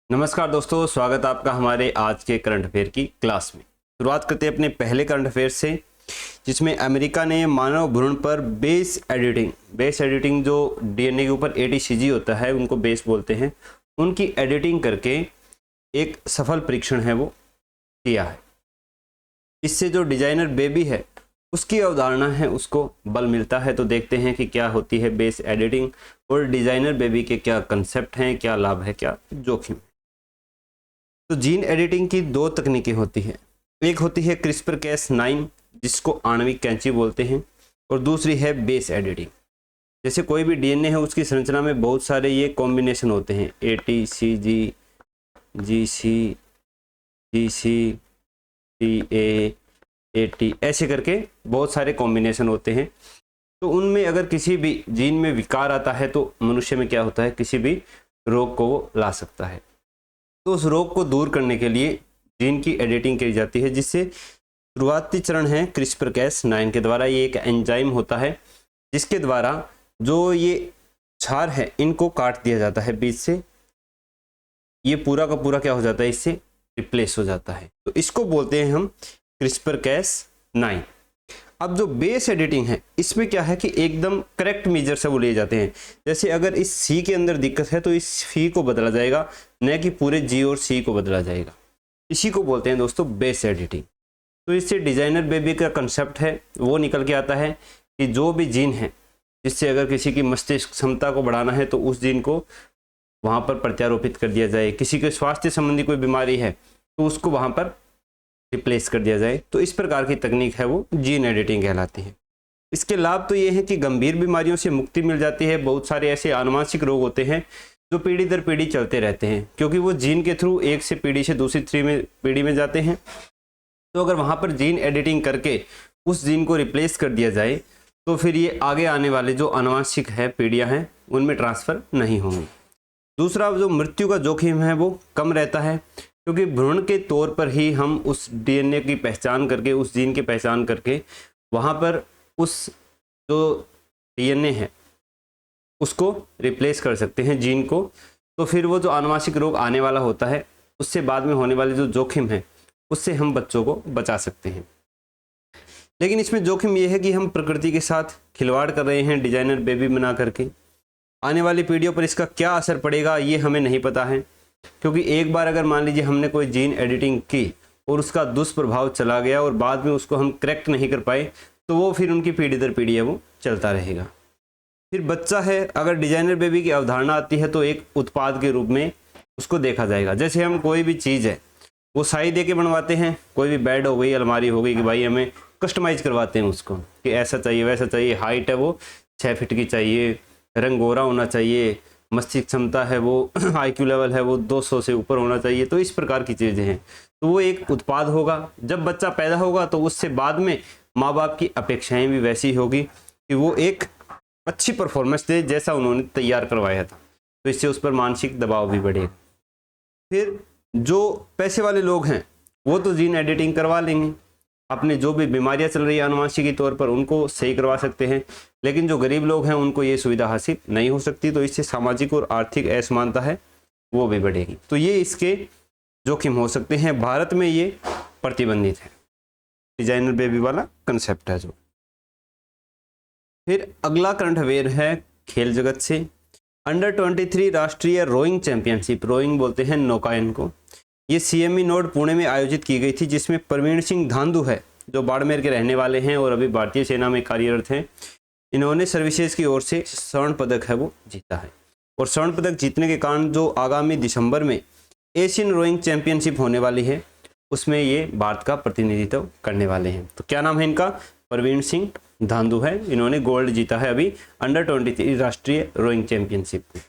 नमस्कार दोस्तों, स्वागत है आपका हमारे आज के करंट अफेयर की क्लास में। शुरुआत करते हैं अपने पहले करंट अफेयर से, जिसमें अमेरिका ने मानव भ्रूण पर बेस एडिटिंग जो डीएनए के ऊपर एटीसीजी होता है, उनको बेस बोलते हैं, उनकी एडिटिंग करके एक सफल परीक्षण है वो किया है। इससे जो डिजाइनर बेबी है उसकी अवधारणा है उसको बल मिलता है। तो देखते हैं कि क्या होती है बेस एडिटिंग और डिजाइनर बेबी के क्या कंसेप्ट हैं, क्या लाभ है, क्या जोखिम। तो जीन एडिटिंग की दो तकनीकें होती हैं। एक होती है CRISPR-Cas9 जिसको आणविक कैंची बोलते हैं, और दूसरी है बेस एडिटिंग। जैसे कोई भी डीएनए है उसकी संरचना में बहुत सारे ये कॉम्बिनेशन होते हैं, ATCG, GC, GC, TA, AT, ऐसे करके बहुत सारे कॉम्बिनेशन होते हैं। तो उनमें अगर किसी भी जीन में विकार आता है तो मनुष्य में क्या होता है, किसी भी रोग को वो ला सकता है। तो उस रोग को दूर करने के लिए जीन की एडिटिंग की जाती है, जिससे शुरुआती चरण है CRISPR-Cas9 के द्वारा। ये एक एंजाइम होता है जिसके द्वारा जो ये क्षार है इनको काट दिया जाता है बीच से। ये पूरा का पूरा क्या हो जाता है, इससे रिप्लेस हो जाता है। तो इसको बोलते हैं हम CRISPR-Cas9। अब जो बेस एडिटिंग है इसमें क्या है कि एकदम करेक्ट मेजर से वो ले जाते हैं। जैसे अगर इस सी के अंदर दिक्कत है तो इस सी को बदला जाएगा, न कि पूरे जी और सी को बदला जाएगा। इसी को बोलते हैं दोस्तों बेस एडिटिंग। तो इससे डिजाइनर बेबी का कंसेप्ट है वो निकल के आता है कि जो भी जीन है जिससे अगर किसी की मस्तिष्क क्षमता को बढ़ाना है तो उस जीन को वहाँ पर प्रत्यारोपित कर दिया जाए। किसी के स्वास्थ्य संबंधी कोई बीमारी है तो उसको वहाँ पर रिप्लेस कर दिया जाए। तो इस प्रकार की तकनीक है वो जीन एडिटिंग कहलाती है। इसके लाभ तो ये है कि गंभीर बीमारियों से मुक्ति मिल जाती है। बहुत सारे ऐसे आनुवंशिक रोग होते हैं जो पीढ़ी दर पीढ़ी चलते रहते हैं, क्योंकि वो जीन के थ्रू एक से पीढ़ी से दूसरी पीढ़ी में जाते हैं। तो अगर वहाँ पर जीन एडिटिंग करके उस जीन को रिप्लेस कर दिया जाए तो फिर ये आगे आने वाले जो आनुवंशिक है पीढ़ियाँ हैं उनमें ट्रांसफ़र नहीं होंगी। दूसरा, जो मृत्यु का जोखिम है वो कम रहता है, क्योंकि भ्रूण के तौर पर ही हम उस डीएनए की पहचान करके, उस जीन की पहचान करके वहाँ पर उस जो डीएनए है उसको रिप्लेस कर सकते हैं जीन को। तो फिर वो जो आनुवंशिक रोग आने वाला होता है उससे बाद में होने वाले जो जोखिम है उससे हम बच्चों को बचा सकते हैं। लेकिन इसमें जोखिम ये है कि हम प्रकृति के साथ खिलवाड़ कर रहे हैं डिजाइनर बेबी बना करके। आने वाली पीढ़ियों पर इसका क्या असर पड़ेगा ये हमें नहीं पता है, क्योंकि एक बार अगर मान लीजिए हमने कोई जीन एडिटिंग की और उसका दुष्प्रभाव चला गया और बाद में उसको हम करेक्ट नहीं कर पाए तो वो फिर उनकी पीढ़ी दर पीढ़ी है वो चलता रहेगा। फिर बच्चा है, अगर डिजाइनर बेबी की अवधारणा आती है तो एक उत्पाद के रूप में उसको देखा जाएगा। जैसे हम कोई भी चीज़ है वो साई दे के बनवाते हैं, कोई भी बेड हो गई, अलमारी हो गई, कि भाई हमें कस्टमाइज करवाते हैं उसको कि ऐसा चाहिए वैसा चाहिए, हाइट है वो 6 फीट की चाहिए, रंग गोरा होना चाहिए, मस्तिष्क क्षमता है वो IQ लेवल है वो 200 से ऊपर होना चाहिए। तो इस प्रकार की चीज़ें हैं। तो वो एक उत्पाद होगा। जब बच्चा पैदा होगा तो उससे बाद में माँ बाप की अपेक्षाएं भी वैसी होगी कि वो एक अच्छी परफॉर्मेंस दे जैसा उन्होंने तैयार करवाया था। तो इससे उस पर मानसिक दबाव भी बढ़ेगा। फिर जो पैसे वाले लोग हैं वो तो जीन एडिटिंग करवा लेंगे, अपने जो भी बीमारियां चल रही है आनुवंशिक के तौर पर उनको सही करवा सकते हैं। लेकिन जो गरीब लोग हैं उनको ये सुविधा हासिल नहीं हो सकती। तो इससे सामाजिक और आर्थिक असमानता है वो भी बढ़ेगी। तो ये इसके जोखिम हो सकते हैं। भारत में ये प्रतिबंधित है, डिजाइनर बेबी वाला कंसेप्ट है जो। फिर अगला करंट अफेयर है खेल जगत से। अंडर 23 राष्ट्रीय रोइंग चैंपियनशिप, रोइंग बोलते हैं नौकायन को, ये CME नोड पुणे में आयोजित की गई थी, जिसमें प्रवीण सिंह धांधु है जो बाड़मेर के रहने वाले हैं और अभी भारतीय सेना में कार्यरत हैं। इन्होंने सर्विसेज की ओर से स्वर्ण पदक है वो जीता है। और स्वर्ण पदक जीतने के कारण जो आगामी दिसंबर में एशियन रोइंग चैंपियनशिप होने वाली है उसमें ये भारत का प्रतिनिधित्व करने वाले हैं। तो क्या नाम है इनका? प्रवीण सिंह धांधु है। इन्होंने गोल्ड जीता है अभी अंडर 23 राष्ट्रीय रोइंग चैंपियनशिप में।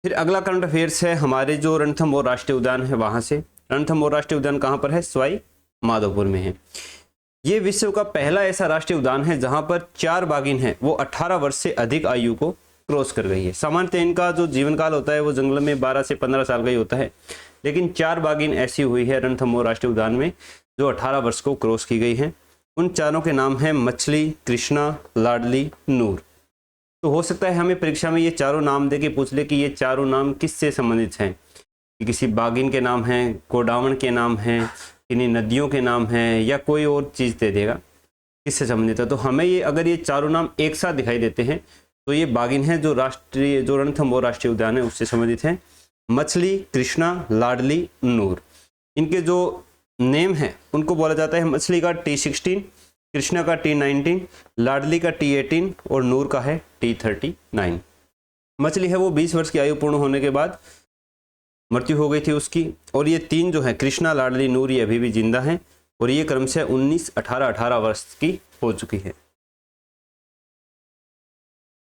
फिर अगला करंट अफेयर्स है हमारे जो रणथंभौर राष्ट्रीय उद्यान है वहाँ से। रणथंभौर राष्ट्रीय उद्यान कहाँ पर है? सवाई माधोपुर में है। ये विश्व का पहला ऐसा राष्ट्रीय उद्यान है जहाँ पर 4 बाघिन है वो 18 वर्ष से अधिक आयु को क्रॉस कर गई है। सामान्यतः इनका जो जीवन काल होता है वो जंगल में 12 से 15 साल का ही होता है, लेकिन 4 बाघिन ऐसी हुई है रणथंभौर राष्ट्रीय उद्यान में जो 18 वर्ष को क्रॉस की गई हैं। उन चारों के नाम हैं मछली, कृष्णा, लाडली, नूर। तो हो सकता है हमें परीक्षा में ये चारों नाम दे के पूछ ले कि ये चारों नाम किससे संबंधित हैं, कि किसी बागिन के नाम हैं, गोडावण के नाम हैं, किन्हीं नदियों के नाम हैं, या कोई और चीज़ दे देगा किससे संबंधित है। तो हमें ये अगर ये चारों नाम एक साथ दिखाई देते हैं तो ये बागिन है जो रणथंभौर राष्ट्रीय उद्यान है उससे संबंधित है। मछली, कृष्णा, लाडली, नूर, इनके जो नेम है उनको बोला जाता है मछली का T16, कृष्णा का T19, लाडली का T18 और नूर का है T39। मछली है वो 20 वर्ष की आयु पूर्ण होने के बाद मृत्यु हो गई थी उसकी, और ये तीन जो है कृष्णा, लाडली, नूर, ये अभी भी जिंदा हैं और ये क्रमशः 19, 18, 18 वर्ष की हो चुकी है।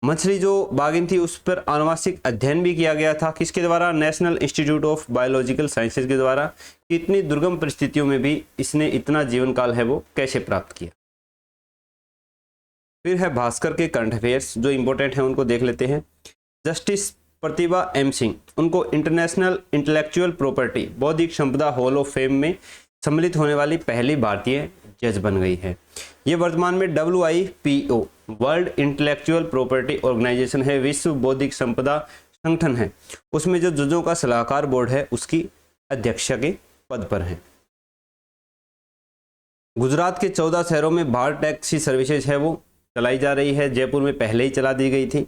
मछली जो बागिन थी उस पर आनुवांशिक अध्ययन भी किया गया था, किसके द्वारा? National institute of biological sciences के द्वारा। इतनी दुर्गम परिस्थितियों में भी इसने इतना जीवन काल है वो कैसे प्राप्त किया। फिर है भास्कर के करंट अफेयर्स जो इंपॉर्टेंट हैं उनको देख लेते हैं। जस्टिस प्रतिभा एम सिंह, उनको इंटरनेशनल इंटेलेक्चुअल प्रॉपर्टी बौद्धिक संपदा हॉल ऑफ फेम में सम्मिलित होने वाली पहली भारतीय जज बन गई है। ये वर्तमान में WIPO World Intellectual Property Organization है, विश्व बौद्धिक संपदा संगठन है, उसमें जो जजों का सलाहकार बोर्ड है उसकी अध्यक्षा के पद पर है। गुजरात के 14 शहरों में भारत टैक्सी सर्विसेज है वो चलाई जा रही है, जयपुर में पहले ही चला दी गई थी।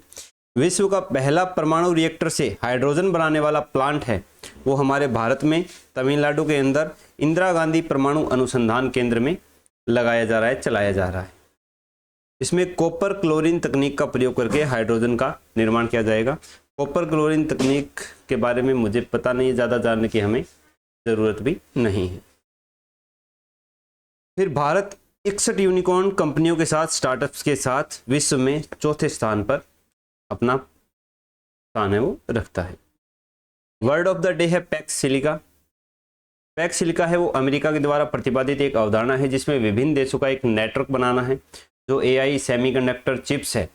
विश्व का पहला परमाणु रिएक्टर से हाइड्रोजन बनाने वाला प्लांट है वो हमारे भारत में तमिलनाडु के अंदर इंदिरा गांधी परमाणु अनुसंधान केंद्र में लगाया जा रहा है, चलाया जा रहा है। इसमें कॉपर क्लोरीन तकनीक का प्रयोग करके हाइड्रोजन का निर्माण किया जाएगा। कॉपर क्लोरीन तकनीक के बारे में मुझे पता नहीं, ज़्यादा जानने की हमें ज़रूरत भी नहीं है। फिर भारत 61 यूनिकॉर्न कंपनियों के साथ स्टार्टअप्स के साथ विश्व में चौथे स्थान पर अपना स्थान है वो रखता है। वर्ड ऑफ द डे है पैक्स सिलिका। पैक्स सिलिका है वो अमेरिका के द्वारा प्रतिपादित एक अवधारणा है जिसमें विभिन्न देशों का एक नेटवर्क बनाना है जो AI सेमीकंडक्टर चिप्स है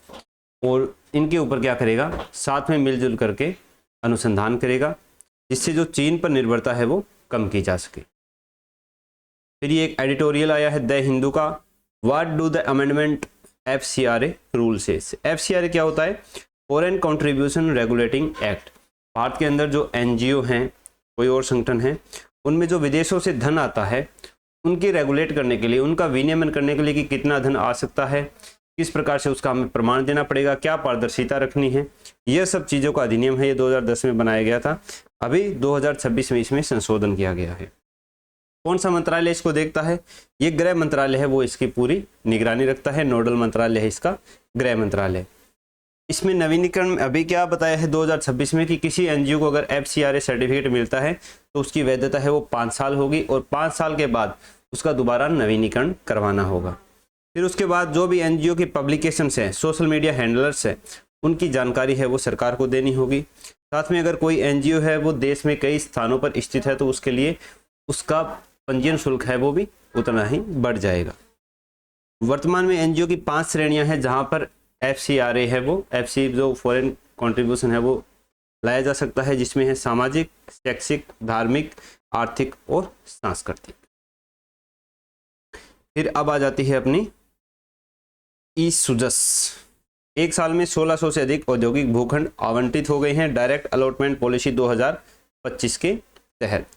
और इनके ऊपर क्या करेगा, साथ में मिलजुल करके अनुसंधान करेगा जिससे जो चीन पर निर्भरता है वो कम की जा सके। फिर ये एक एडिटोरियल आया है द हिंदू का, what do the amendment FCRA rule से। FCRA क्या होता है? Foreign contribution regulating act. Bharat के अंदर जो NGO हैं, कोई और संगठन है, उनमें जो विदेशों से धन आता है उनकी रेगुलेट करने के लिए, उनका विनियमन करने के लिए कि कितना धन आ सकता है, किस प्रकार से उसका हमें प्रमाण देना पड़ेगा, क्या पारदर्शिता रखनी है, यह सब चीज़ों का अधिनियम है। ये 2010 में बनाया गया था, अभी 2026 में इसमें संशोधन किया गया है। कौन सा मंत्रालय इसको देखता है? ये गृह मंत्रालय है वो इसकी पूरी निगरानी रखता है। नोडल मंत्रालय है इसका गृह मंत्रालय। इसमें नवीनीकरण अभी क्या बताया है 2026 में कि किसी NGO को अगर FCRA सर्टिफिकेट मिलता है तो उसकी वैधता है वो 5 साल होगी और 5 साल के बाद उसका दोबारा नवीनीकरण करवाना होगा। फिर उसके बाद जो भी NGO की पब्लिकेशंस हैं, सोशल मीडिया हैंडलर्स हैं, उनकी जानकारी है वो सरकार को देनी होगी। साथ में अगर कोई NGO है वो देश में कई स्थानों पर स्थित है तो उसके लिए उसका पंजीयन शुल्क है वो भी उतना ही बढ़ जाएगा। वर्तमान में NGO की 5 श्रेणियां हैं जहां पर FCRA है वो FC जो फॉरेन कंट्रीब्यूशन है वो लाया जा सकता है, जिसमें है सामाजिक, शैक्षिक, धार्मिक, आर्थिक और सांस्कृतिक। फिर अब आ जाती है अपनी ईसुजस। एक साल में 1600 से अधिक औद्योगिक भूखंड आवंटित हो गए हैं डायरेक्ट अलॉटमेंट पॉलिसी 2025 के तहत,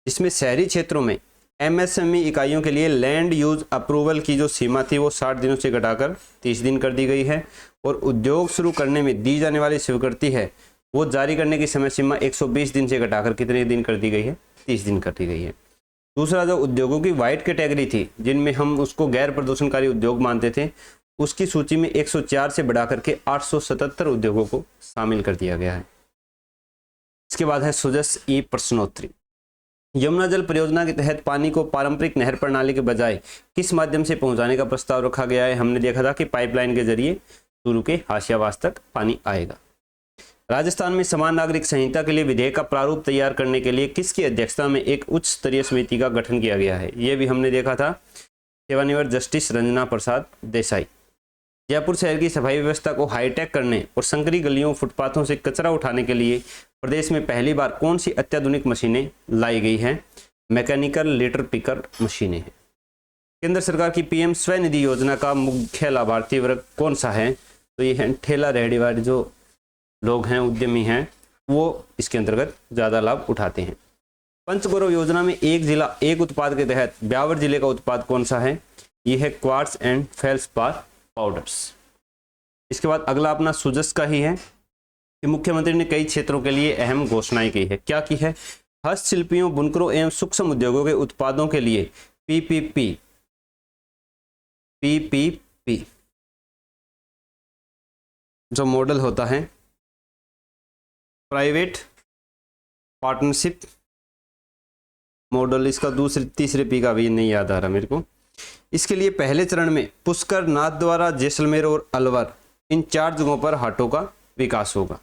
जिसमें शहरी क्षेत्रों में MSME इकाइयों के लिए लैंड यूज अप्रूवल की जो सीमा थी वो 60 दिनों से घटाकर 30 दिन कर दी गई है और उद्योग शुरू करने में दी जाने वाली स्वीकृति है वो जारी करने की समय सीमा 120 दिन से घटाकर कितने दिन कर दी गई है? 30 दिन कर दी गई है। दूसरा, जो उद्योगों की वाइट कैटेगरी थी जिनमें हम उसको गैर प्रदूषणकारी उद्योग मानते थे, उसकी सूची में 104 से बढ़ा करके 877 उद्योगों को शामिल कर दिया गया है। इसके बाद है सुजस ई प्रश्नोत्तरी। यमुना जल परियोजना के तहत पानी को पारंपरिक नहर प्रणाली के बजाय किस माध्यम से पहुंचाने का प्रस्ताव रखा गया है? हमने देखा था कि पाइपलाइन के जरिए चूरू के हाशियावास तक पानी आएगा। राजस्थान में समान नागरिक संहिता के लिए विधेयक का प्रारूप तैयार करने के लिए किसकी अध्यक्षता में एक उच्च स्तरीय समिति का गठन किया गया है? यह भी हमने देखा था, सेवानिवृत्त जस्टिस रंजना प्रसाद देसाई। जयपुर शहर की सफाई व्यवस्था को हाईटेक करने और संकरी गलियों, फुटपाथों से कचरा उठाने के लिए प्रदेश में पहली बार कौन सी अत्याधुनिक मशीनें लाई गई हैं? मैकेनिकल लिटर पिकर मशीनें हैं। केंद्र सरकार की PM स्वनिधि योजना का मुख्य लाभार्थी वर्ग कौन सा है? तो ये है ठेला रेहड़ी वाले जो लोग हैं, उद्यमी हैं, वो इसके अंतर्गत ज़्यादा लाभ उठाते हैं। पंचगौरव योजना में एक जिला एक उत्पाद के तहत ब्यावर जिले का उत्पाद कौन सा है? ये है क्वार्ट्ज एंड फेल्सपार पाउडर्स। इसके बाद अगला अपना सुजस का ही है कि मुख्यमंत्री ने कई क्षेत्रों के लिए अहम घोषणाएं की है। क्या की है? हस्तशिल्पियों, बुनकरों एवं सूक्ष्म उद्योगों के उत्पादों के लिए पीपीपी जो मॉडल होता है, प्राइवेट पार्टनरशिप मॉडल, इसका दूसरे तीसरे पी का भी नहीं याद आ रहा मेरे को। इसके लिए पहले चरण में पुष्कर, नाथद्वारा, जैसलमेर और अलवर, इन 4 जगहों पर हाटों का विकास होगा।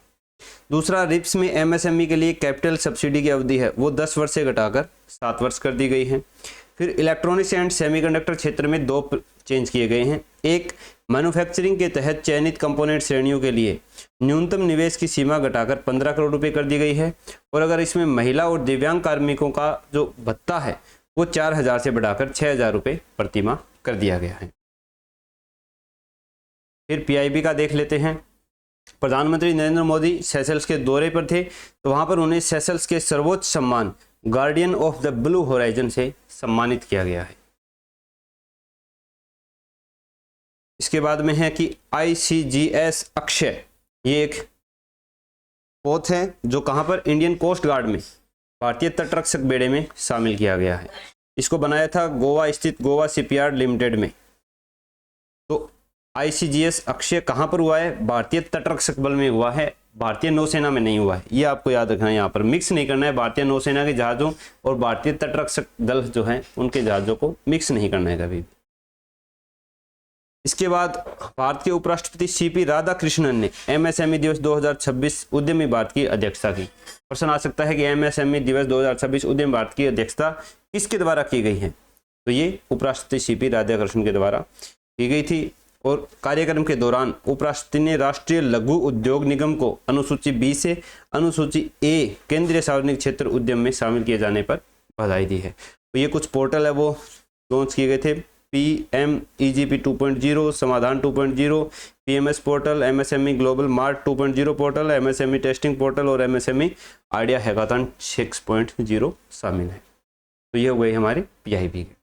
दूसरा, रिप्स में एमएसएमई के लिए कैपिटल सब्सिडी की अवधि है वो 10 वर्ष से घटाकर 7 वर्ष कर दी गई है। फिर इलेक्ट्रॉनिक्स एंड सेमीकंडक्टर क्षेत्र में 2 चेंज किए गए हैं। एक, मैन्युफैक्चरिंग के तहत चयनित कंपोनेंट श्रेणियों के लिए न्यूनतम निवेश की सीमा घटाकर 15 करोड़ रुपए कर दी गई है, और अगर इसमें महिला और दिव्यांग कार्मिकों का जो भत्ता है वो 4000 से बढ़ाकर 6000 रुपये प्रतिमाह कर दिया गया है। फिर पीआईबी का देख लेते हैं। प्रधानमंत्री नरेंद्र मोदी सेशल्स के दौरे पर थे, तो वहां पर उन्हें सेशल्स के सर्वोच्च सम्मान guardian of the blue horizon से सम्मानित किया गया है। इसके बाद में है कि ICGS अक्षय, ये एक पोत है जो कहां पर? इंडियन कोस्ट गार्ड में भारतीय तटरक्षक बेड़े में शामिल किया गया है। इसको बनाया था गोवा स्थित गोवा शिपयार्ड लिमिटेड में। तो ICGS अक्षय कहां पर हुआ है? भारतीय तटरक्षक बल में हुआ है, भारतीय नौसेना में नहीं हुआ है। ये आपको याद रखना है, यहाँ पर मिक्स नहीं करना है। भारतीय नौसेना के जहाजों और भारतीय तटरक्षक दल जो हैं उनके जहाजों को मिक्स नहीं करना है कभी भी। इसके बाद भारत के उपराष्ट्रपति CP राधाकृष्णन ने MSME दिवस 2026 उद्यमी भारत की अध्यक्षता की। प्रश्न आ सकता है कि MSME दिवस 2026 उद्यमी भारत की अध्यक्षता किसके द्वारा की गई है? तो ये उपराष्ट्रपति CP राधाकृष्णन के द्वारा की गई थी। और कार्यक्रम के दौरान उपराष्ट्रपति ने राष्ट्रीय लघु उद्योग निगम को अनुसूची B से अनुसूची A केंद्रीय सार्वजनिक क्षेत्र उद्यम में शामिल किए जाने पर बधाई दी है। तो ये कुछ पोर्टल है वो लॉन्च किए गए थे। PMEGP 2.0, समाधान 2.0, PMS portal, MSME global mart 2.0 portal, MSME testing portal और MSME आइडिया हैकाथन 6.0 शामिल है। तो ये हो गई हमारी PIB के।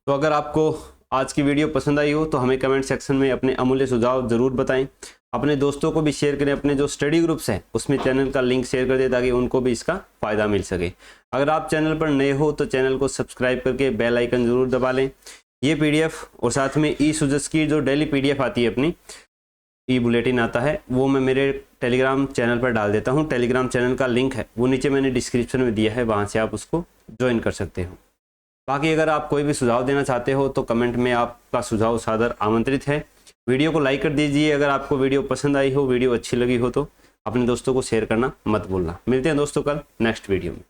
तो अगर आपको आज की वीडियो पसंद आई हो तो हमें कमेंट सेक्शन में अपने अमूल्य सुझाव जरूर बताएं। अपने दोस्तों को भी शेयर करें। अपने जो स्टडी ग्रुप्स हैं उसमें चैनल का लिंक शेयर कर दें ताकि उनको भी इसका फ़ायदा मिल सके। अगर आप चैनल पर नए हो तो चैनल को सब्सक्राइब करके बेल आइकन जरूर दबा लें। ये PDF और साथ में ई-सुजस की जो डेली PDF आती है, अपनी ई-बुलेटिन आता है, वो मैं मेरे टेलीग्राम चैनल पर डाल देता हूँ। टेलीग्राम चैनल का लिंक है वो नीचे मैंने डिस्क्रिप्शन में दिया है, वहाँ से आप उसको ज्वाइन कर सकते हो। बाकी अगर आप कोई भी सुझाव देना चाहते हो तो कमेंट में आपका सुझाव सादर आमंत्रित है। वीडियो को लाइक कर दीजिए। अगर आपको वीडियो पसंद आई हो, वीडियो अच्छी लगी हो तो अपने दोस्तों को शेयर करना मत भूलना। मिलते हैं दोस्तों कल नेक्स्ट वीडियो में।